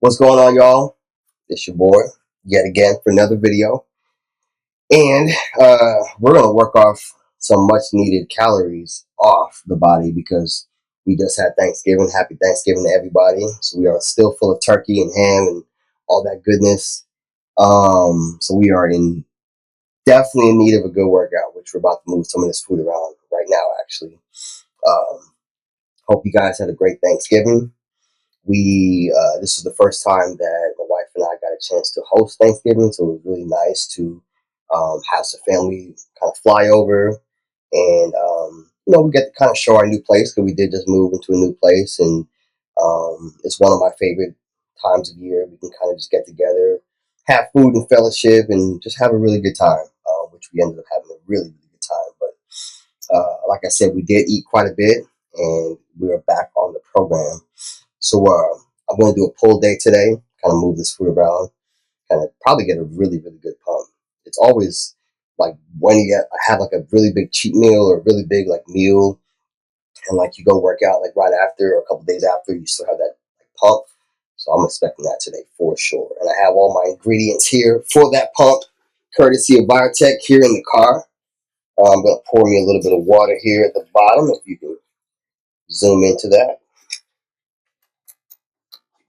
What's going on, y'all? It's your boy yet again for another video, and we're gonna work off some much needed calories off the body because we just had Thanksgiving. Happy Thanksgiving to everybody. So we are still full of turkey and ham and all that goodness. So we are definitely in need of a good workout, which we're about to move some of this food around right now. Actually, hope you guys had a great Thanksgiving. This is the first time that my wife and I got a chance to host Thanksgiving, so it was really nice to have some family kind of fly over, and we get to kind of show our new place because we did just move into a new place, and it's one of my favorite times of year. We can kind of just get together, have food and fellowship, and just have a really good time, which we ended up having a really, really good time. But like I said, we did eat quite a bit, and we are back on the program. So I'm going to do a pull day today, kind of move this food around, kind of probably get a really, really good pump. It's always like when you have like a really big cheat meal or a really big like meal, and like you go work out like right after or a couple days after, you still have that like pump. So I'm expecting that today for sure. And I have all my ingredients here for that pump, courtesy of Biotech here in the car. I'm going to pour me a little bit of water here at the bottom, if you can zoom into that.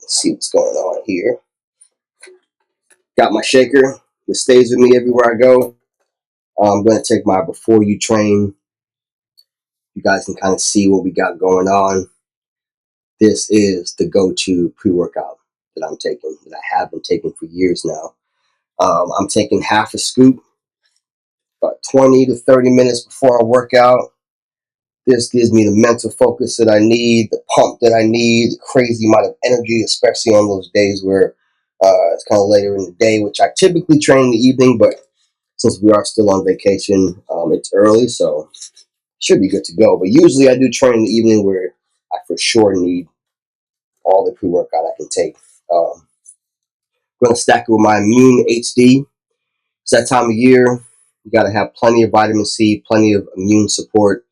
Let's see what's going on here. Got my shaker, which stays with me everywhere I go. I'm going to take my Before You Train. You guys can kind of see what we got going on. This is the go-to pre-workout that I'm taking, that I have been taking for years now. I'm taking half a scoop, about 20 to 30 minutes before I work out. This gives me the mental focus that I need, the pump that I need, the crazy amount of energy, especially on those days where it's kind of later in the day, which I typically train in the evening, but since we are still on vacation, it's early, so should be good to go. But usually I do train in the evening where I for sure need all the pre-workout I can take. I'm going to stack it with my Immune HD. It's that time of year. You got to have plenty of vitamin C, plenty of immune support.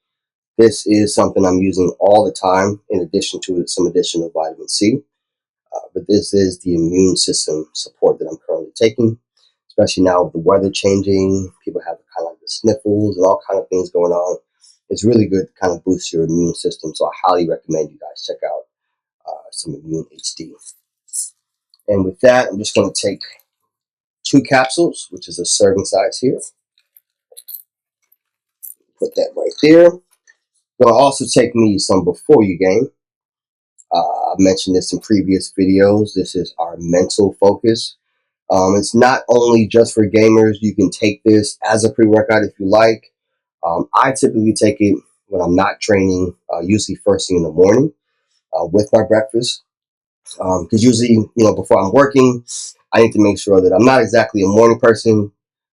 This is something I'm using all the time in addition to some additional vitamin C. But this is the immune system support that I'm currently taking, especially now with the weather changing. People have kind of like the sniffles and all kind of things going on. It's really good to kind of boost your immune system. So I highly recommend you guys check out some Immune HD. And with that, I'm just going to take 2 capsules, which is a serving size here. Put that right there. Going to also take me some Before You Game. I've mentioned this in previous videos. This is our mental focus. It's not only just for gamers. You can take this as a pre-workout if you like. I typically take it when I'm not training, usually first thing in the morning with my breakfast. Because usually, before I'm working, I need to make sure that I'm not exactly a morning person,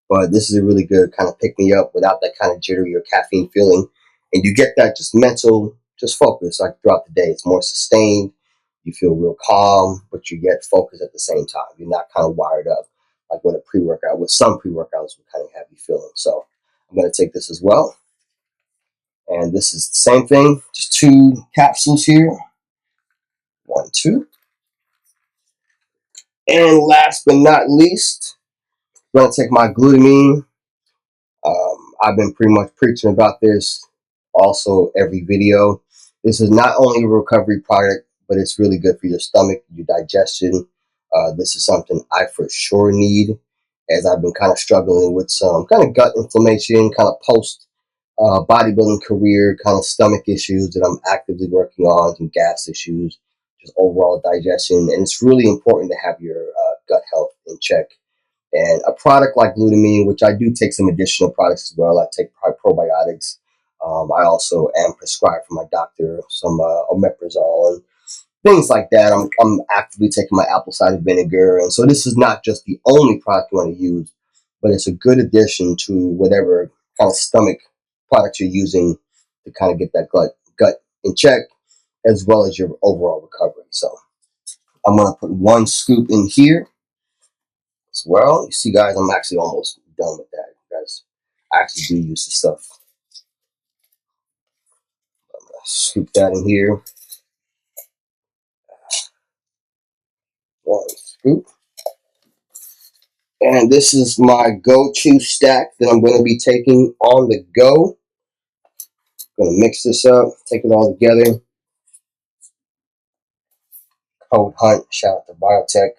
but this is a really good kind of pick me up without that kind of jittery or caffeine feeling. And you get that just mental, just focus like throughout the day. It's more sustained. You feel real calm, but you get focused at the same time. You're not kind of wired up like with a pre-workout. With some pre-workouts will kind of have you feeling. So I'm going to take this as well. And this is the same thing, just 2 capsules here. 1, 2. And last but not least, I'm going to take my glutamine. I've been pretty much preaching about this also every video. This is not only a recovery product, but it's really good for your stomach, your digestion. This is something I for sure need, as I've been kind of struggling with some kind of gut inflammation, kind of post bodybuilding career, kind of stomach issues that I'm actively working on, some gas issues, just overall digestion. And it's really important to have your gut health in check. And a product like glutamine, which I do take some additional products as well. I take probiotics. I also am prescribed from my doctor some omeprazole and things like that. I'm actively taking my apple cider vinegar. And so this is not just the only product you want to use, but it's a good addition to whatever kind of stomach product you're using to kind of get that gut in check, as well as your overall recovery. So I'm going to put 1 scoop in here as well. You see, guys, I'm actually almost done with that. You guys, I actually do use the stuff. I'm going to scoop that in here. one scoop. And this is my go-to stack that I'm going to be taking on the go. Going to mix this up, take it all together. Code Hunt, shout out to Biotech.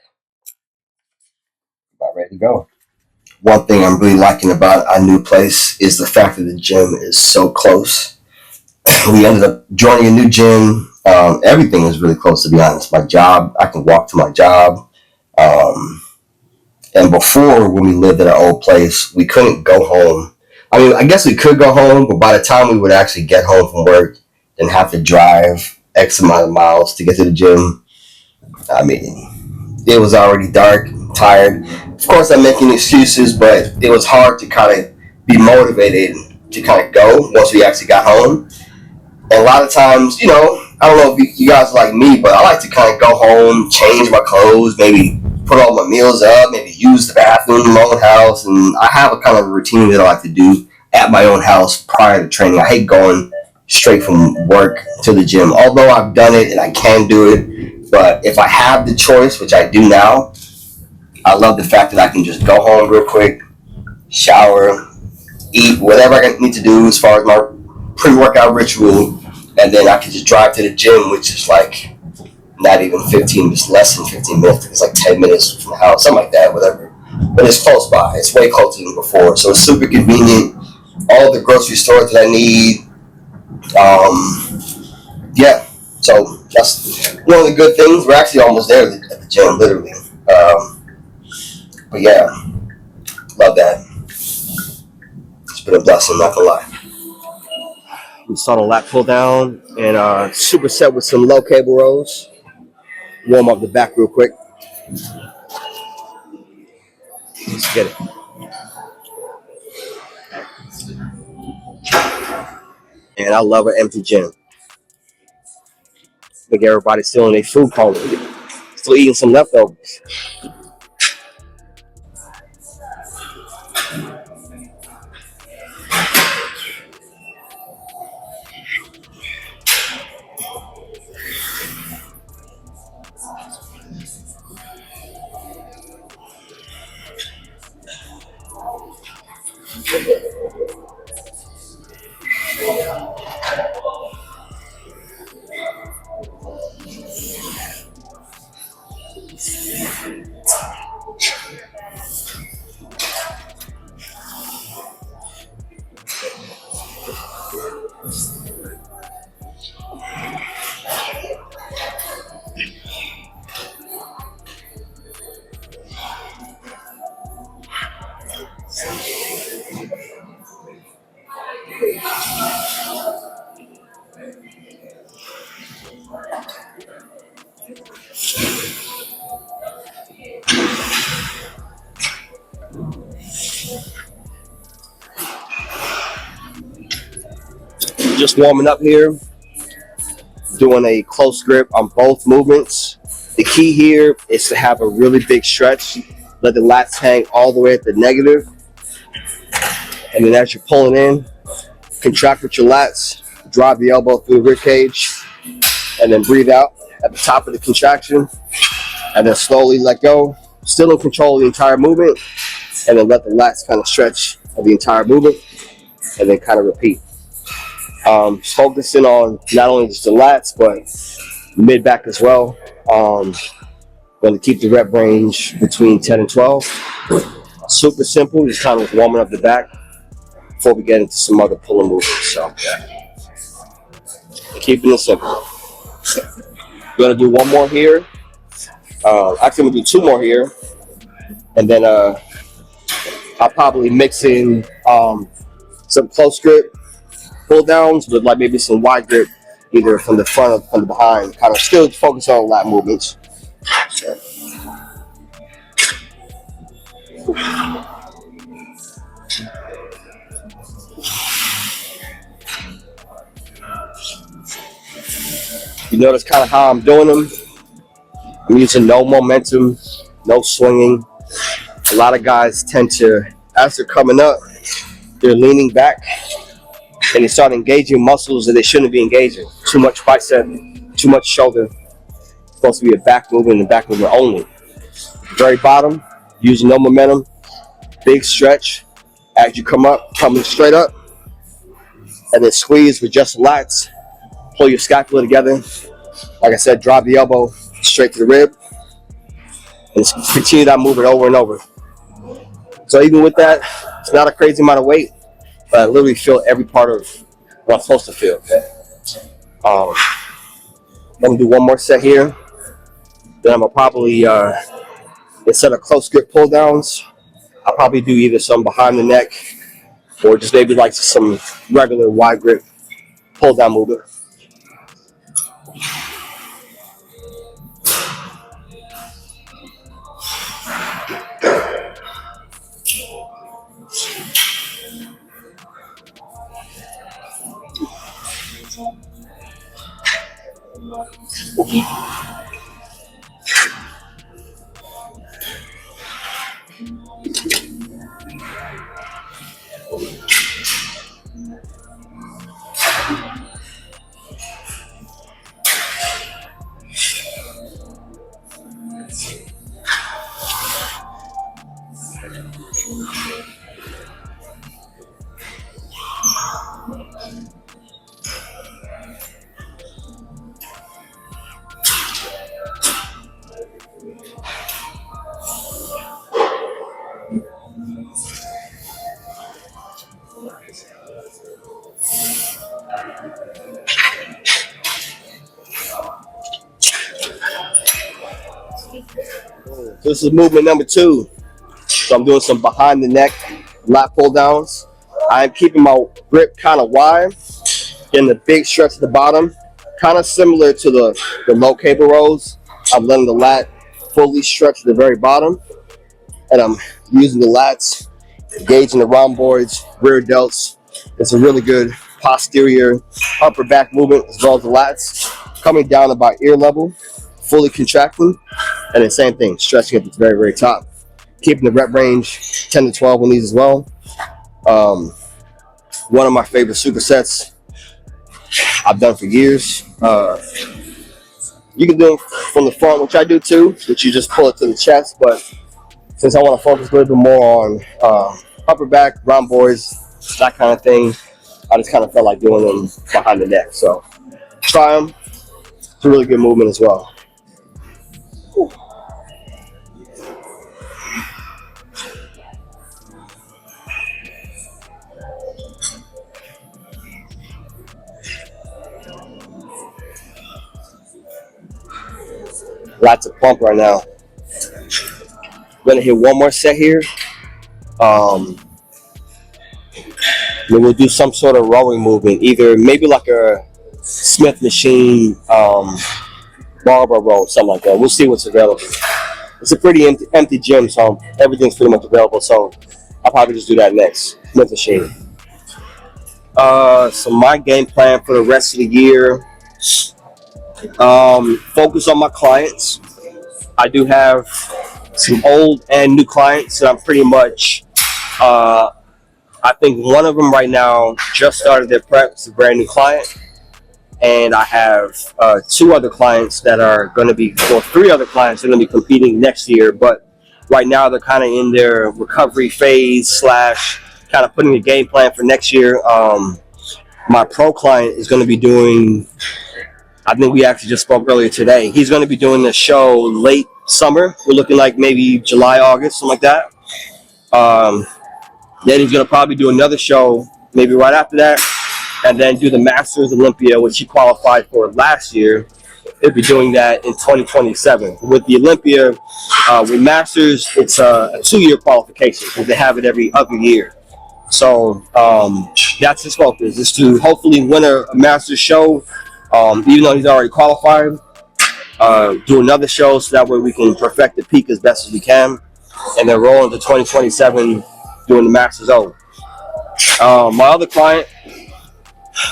About ready to go. One thing I'm really liking about our new place is the fact that the gym is so close. We ended up joining a new gym. Everything is really close, to be honest. My job, I can walk to my job. And before, when we lived at our old place, we couldn't go home. I mean, I guess we could go home, but by the time we would actually get home from work and have to drive X amount of miles to get to the gym, I mean, it was already dark, tired. Of course, I'm making excuses, but it was hard to kind of be motivated to kind of go once we actually got home. And a lot of times, I don't know if you guys are like me, but I like to kind of go home, change my clothes, maybe put all my meals up, maybe use the bathroom in my own house. And I have a kind of routine that I like to do at my own house prior to training. I hate going straight from work to the gym, although I've done it and I can do it. But if I have the choice, which I do now, I love the fact that I can just go home real quick, shower, eat whatever I need to do as far as my pre-workout ritual, and then I can just drive to the gym, which is like not even 15, it's less than 15 minutes. It's like 10 minutes from the house, something like that, whatever. But it's close by. It's way closer than before. So it's super convenient. All the grocery stores that I need. Yeah. So that's one of the good things. We're actually almost there at the gym, literally. But yeah, love that. It's been a blessing, not gonna lie. We start a lat pull down and superset with some low cable rows. Warm up the back real quick. Let's get it. And I love an empty gym. I think everybody's still in their food coma, still eating some leftovers. Just warming up here, doing a close grip on both movements. The key here is to have a really big stretch. Let the lats hang all the way at the negative. And then as you're pulling in, contract with your lats, drive the elbow through the rib cage, and then breathe out at the top of the contraction. And then slowly let go, still in control of the entire movement. And then let the lats kind of stretch of the entire movement. And then kind of repeat. Focusing on not only just the lats, but mid back as well. Going to keep the rep range between 10 and 12. Super simple, just kind of warming up the back before we get into some other pulling movements. So, keeping it simple. We're going to do one more here. Actually, I'm going to do two more here. And then I'll probably mix in some close grip pull downs with like maybe some wide grip, either from the front or from the behind. Kind of still focus on lat movements. So. You notice kind of how I'm doing them. I'm using no momentum, no swinging. A lot of guys tend to, as they're coming up, they're leaning back and they start engaging muscles that they shouldn't be engaging. Too much bicep, too much shoulder. It's supposed to be a back movement and back movement only. very bottom, using no momentum, big stretch. As you come up, coming straight up, and then squeeze with just the lats. Pull your scapula together. Like I said, drop the elbow straight to the rib, and continue that movement over and over. So even with that, it's not a crazy amount of weight, but I literally feel every part of what I'm supposed to feel. I'm gonna do one more set here. Then I'm gonna probably, instead of close grip pull downs, I'll probably do either some behind the neck or just maybe like some regular wide grip pull down movement. This is movement number 2. So I'm doing some behind the neck lat pull downs. I'm keeping my grip kind of wide, getting a big stretch at the bottom, kind of similar to the low cable rows. I'm letting the lat fully stretch at the very bottom, and I'm using the lats, engaging the rhomboids, rear delts. It's a really good posterior upper back movement as well as the lats. Coming down about ear level, fully contracting, and then same thing, stretching at the very, very top. Keeping the rep range 10 to 12 on these as well. One of my favorite supersets I've done for years. You can do them from the front, which I do too, which you just pull it to the chest, but since I want to focus a little bit more on upper back, rhomboids, that kind of thing, I just kind of felt like doing them behind the neck. So try them. It's a really good movement as well. Whew. Lots of pump right now. I'm gonna hit one more set here. Then we'll do some sort of rowing movement, either maybe like a Smith machine barbell row, something like that. We'll see what's available. It's a pretty empty gym, so everything's pretty much available. So I'll probably just do that next. Smith machine. So my game plan for the rest of the year. Focus on my clients. I do have some old and new clients that I'm pretty much, I think one of them right now just started their prep. It's a brand new client. And I have 2 other clients that are going to be, or 3 other clients that are going to be competing next year. But right now they're kind of in their recovery phase / kind of putting a game plan for next year. My pro client is going to be doing, I think we actually just spoke earlier today. He's going to be doing the show late summer. We're looking like maybe July, August, something like that. Then he's going to probably do another show maybe right after that, and then do the Masters Olympia, which he qualified for last year. He'll be doing that in 2027. With the Olympia, with Masters, it's a 2-year qualification because they have it every other year. So that's his focus, is to hopefully win a Masters show. Even though he's already qualified, do another show so that way we can perfect the peak as best as we can, and then roll into 2027 doing the Masters O. My other client,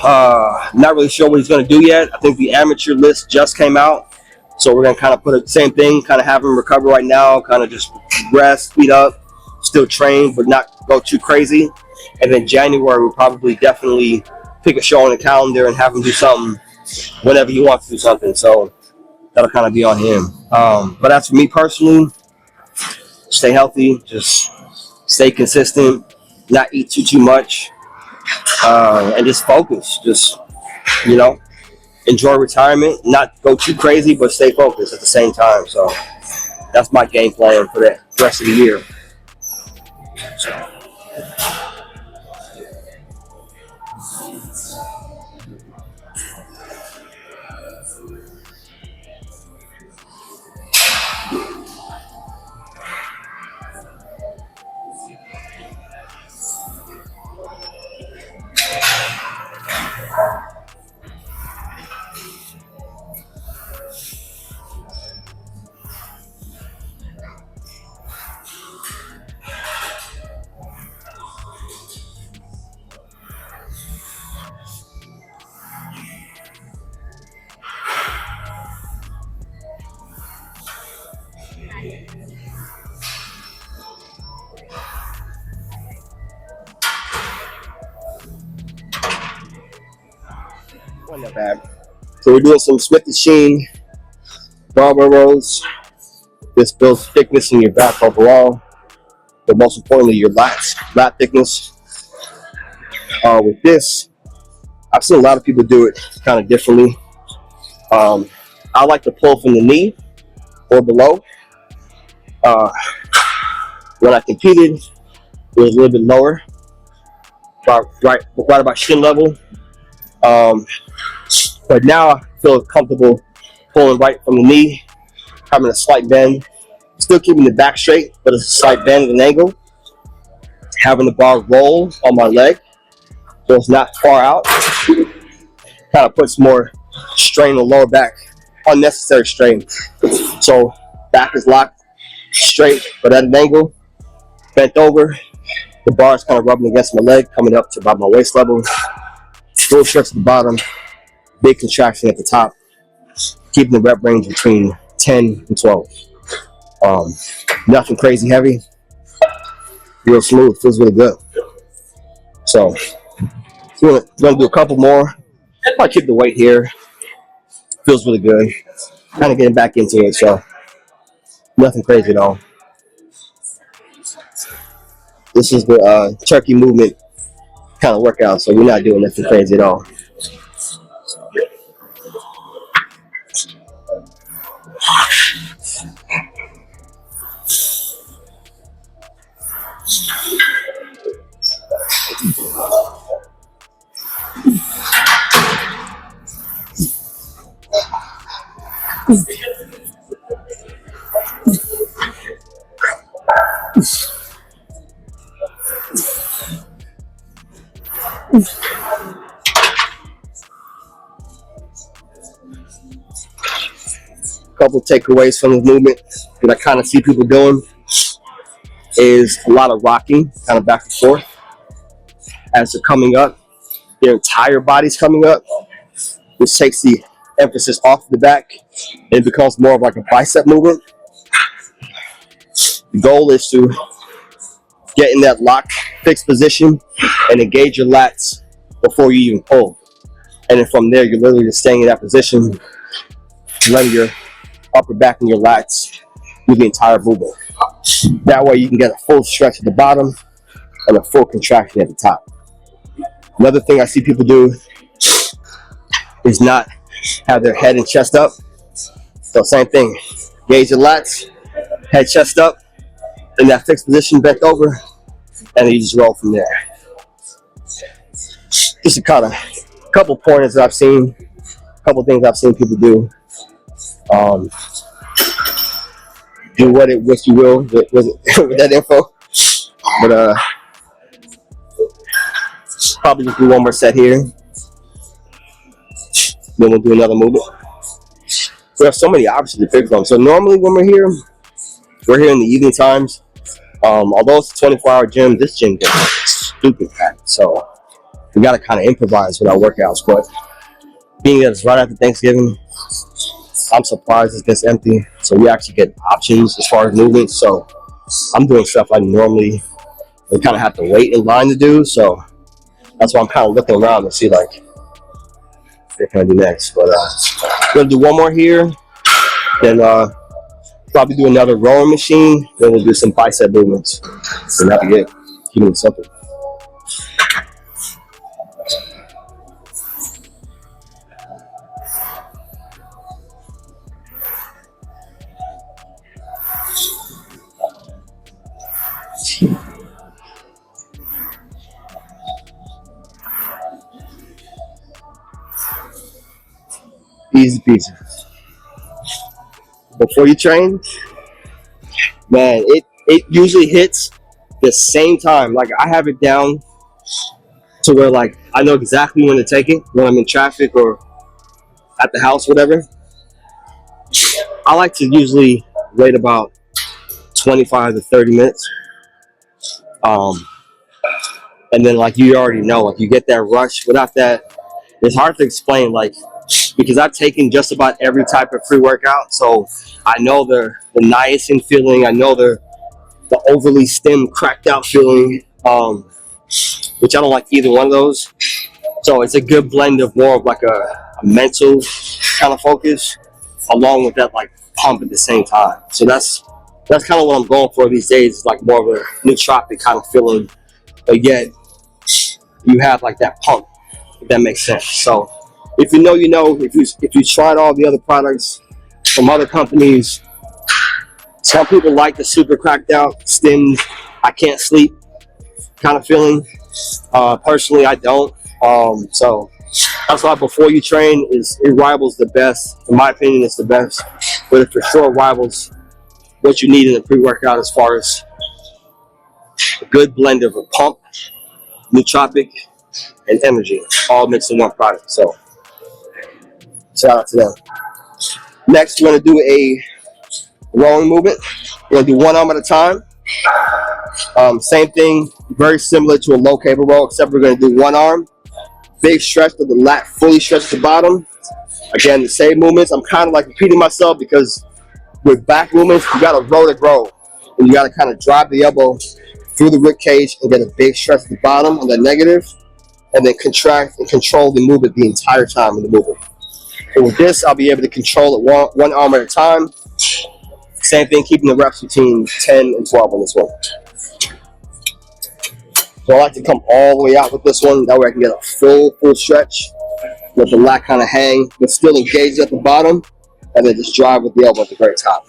not really sure what he's going to do yet. I think the amateur list just came out, so we're going to kind of put the same thing, kind of have him recover right now, kind of just rest, speed up, still train, but not go too crazy. And then January, we'll probably definitely pick a show on the calendar and have him do something whenever he wants to do something. So that'll kind of be on him. But as for me personally, Stay healthy, just stay consistent, not eat too much, and just focus. Just, you know, enjoy retirement, not go too crazy, but stay focused at the same time. So that's my game plan for the rest of the year. So, wasn't that bad. So we're doing some Smith Machine barbell rolls. This builds thickness in your back overall, but most importantly, your lat thickness. With this, I've seen a lot of people do it kind of differently. I like to pull from the knee or below. Uh, when I competed, it was a little bit lower, right about shin level. But now I feel comfortable pulling right from the knee, having a slight bend, still keeping the back straight, but it's a slight bend at an angle. Having the bar roll on my leg, so it's not far out. Kind of puts more strain on the lower back, unnecessary strain. So back is locked straight, but at an angle, bent over. The bar is kind of rubbing against my leg, coming up to about my waist level. Full stretch at the bottom, big contraction at the top, keeping the rep range between 10 and 12. Nothing crazy heavy, real smooth, feels really good. So we're gonna do a couple more. I'll keep the weight here. Feels really good. Kind of getting back into it, so nothing crazy at all. This is the turkey movement kind of workout, so we're not doing nothing crazy at all. Couple takeaways from this movement that I kind of see people doing is a lot of rocking, kind of back and forth as they're coming up. Their entire body's coming up, which takes the emphasis off the back and it becomes more of like a bicep movement. The goal is to get in that lock fixed position and engage your lats before you even pull. And then from there, you're literally just staying in that position, letting your upper back and your lats do the entire movement. That way you can get a full stretch at the bottom and a full contraction at the top. Another thing I see people do is not have their head and chest up. So same thing, engage your lats, head, chest up, in that fixed position, bent over, and then you just roll from there. Just a couple pointers that I've seen, a couple things I've seen people do. Do what you will with that info, but probably just do one more set here, then we'll do another movement. We have so many options to pick from. So normally when we're here in the evening times. Although it's a 24-hour gym, this gym gets stupid packed. So we got to kind of improvise with our workouts. But being that it's right after Thanksgiving, I'm surprised it gets empty. So we actually get options as far as movement. So I'm doing stuff I normally kind of have to wait in line to do. So that's why I'm kind of looking around to see like what can I do next. But we're gonna do one more here, then Probably do another rowing machine. Then we'll do some bicep movements. And that'll be it. Keep it simple. Easy peasy. Before you train, man, it usually hits the same time. Like I have it down to where like I know exactly when to take it when I'm in traffic or at the house, whatever. I like to usually wait about 25 to 30 minutes. Um, and then like you already know, like you get that rush. Without that, it's hard to explain. Like because I've taken just about every type of free workout, so I know the niacin feeling. I know the overly stem cracked out feeling, which I don't like either one of those. So it's a good blend of more of like a mental kind of focus, along with that like pump at the same time. So that's kind of what I'm going for these days. It's like more of a nootropic kind of feeling, but yet you have like that pump. If that makes sense. So if you know, you know. If you tried all the other products from other companies, some people like the super cracked out, stemmed, I can't sleep kind of feeling. Personally, I don't. So that's why before you train, it rivals the best. In my opinion, it's the best. But it for sure rivals what you need in a pre-workout as far as a good blend of a pump, nootropic, and energy, all mixed in one product. So shout out to them. Next, we're gonna do a rowing movement. We're gonna do one arm at a time. Same thing, very similar to a low cable row, except we're gonna do one arm. Big stretch of the lat, fully stretch the bottom. Again, the same movements. I'm kind of like repeating myself because with back movements, you gotta row to grow. And you gotta kind of drive the elbow through the rib cage and get a big stretch at the bottom on the negative, and then contract and control the movement the entire time in the movement. And with this, I'll be able to control it one arm at a time. Same thing, keeping the reps between 10 and 12 on this one. So I like to come all the way out with this one. That way I can get a full stretch. Let the lat kind of hang, but still engage at the bottom. And then just drive with the elbow at the very top.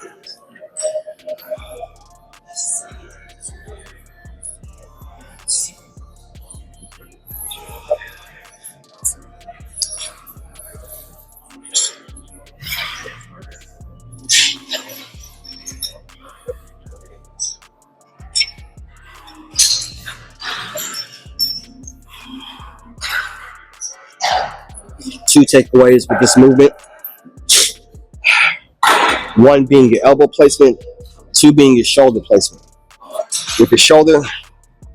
Two takeaways with this movement. One being your elbow placement, two being your shoulder placement. With your shoulder, I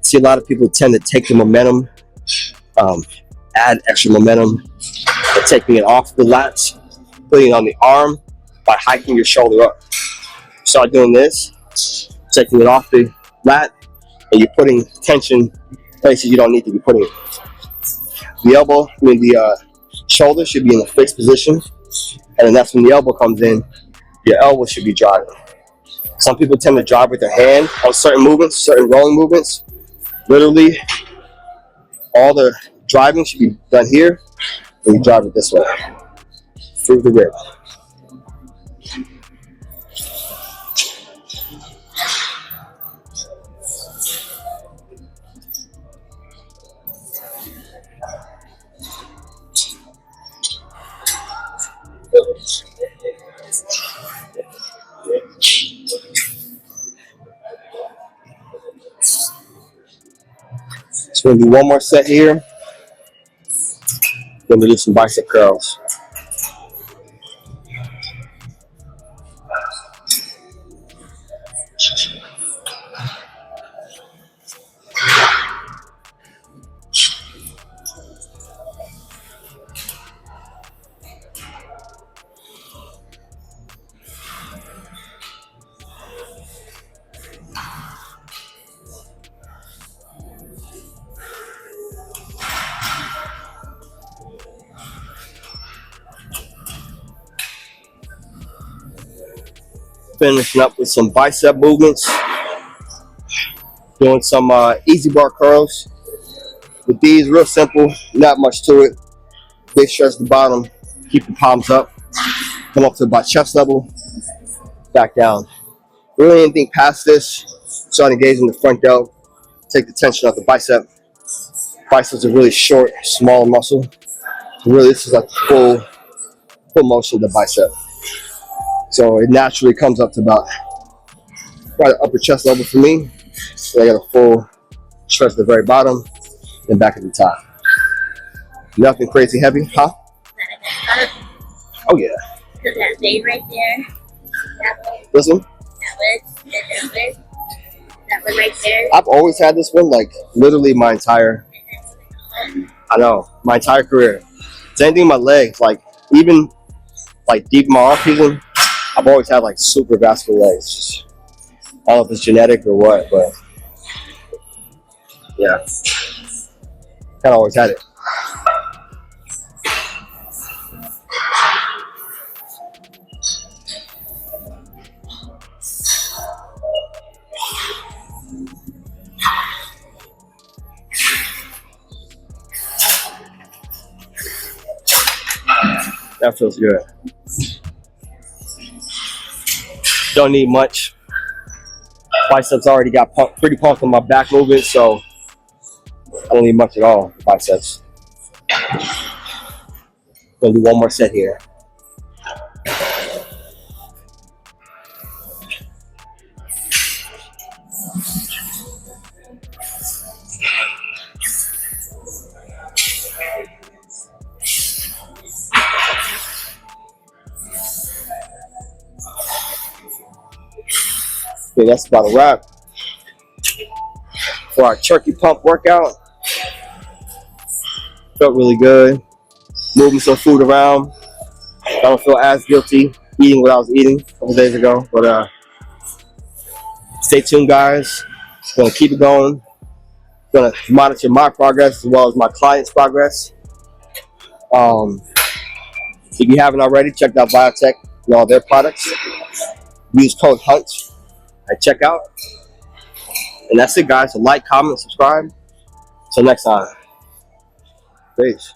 see a lot of people tend to take the momentum, add extra momentum, by taking it off the lats, putting it on the arm by hiking your shoulder up. Start doing this, taking it off the lat, and you're putting tension places you don't need to be putting it. The elbow, the shoulder should be in a fixed position, and then that's when the elbow comes in. Your elbow should be driving. Some people tend to drive with their hand on certain movements, certain rolling movements. Literally, all the driving should be done here, and you drive it this way, through the rib. So we're gonna do one more set here. Then we'll do some bicep curls. finishing up with some bicep movements, doing some easy bar curls. With these, real simple, not much to it. Big stretch at the bottom, keep your palms up, come up to about chest level, back down. Really anything past this, start engaging the front delt, take the tension off the bicep. Biceps are really short, small muscle. Really, this is like full motion of the bicep. So it naturally comes up to about right upper chest level for me. So I got a full stretch at the very bottom, then back at the top. Nothing crazy heavy, huh? Oh yeah. That thing right there. That one. This one? That one right there. I've always had this one, like literally my entire career. Same thing with my legs, like even like deep in my off season, I've always had like super vascular legs. I don't know if it's genetic or what, but yeah, kind of always had it. That feels good. Don't need much. Biceps already got pretty pumped on my back movement, so I don't need much at all. Biceps. Gonna do one more set here. Okay, that's about a wrap for our turkey pump workout. Felt really good. Moving some food around. I don't feel as guilty eating what I was eating a couple days ago. But stay tuned, guys. Gonna keep it going. Gonna monitor my progress as well as my clients' progress. If you haven't already, check out Biotech and all their products. Use code Hunte at checkout. And that's it, guys. So like, comment, subscribe. Till next time. Peace.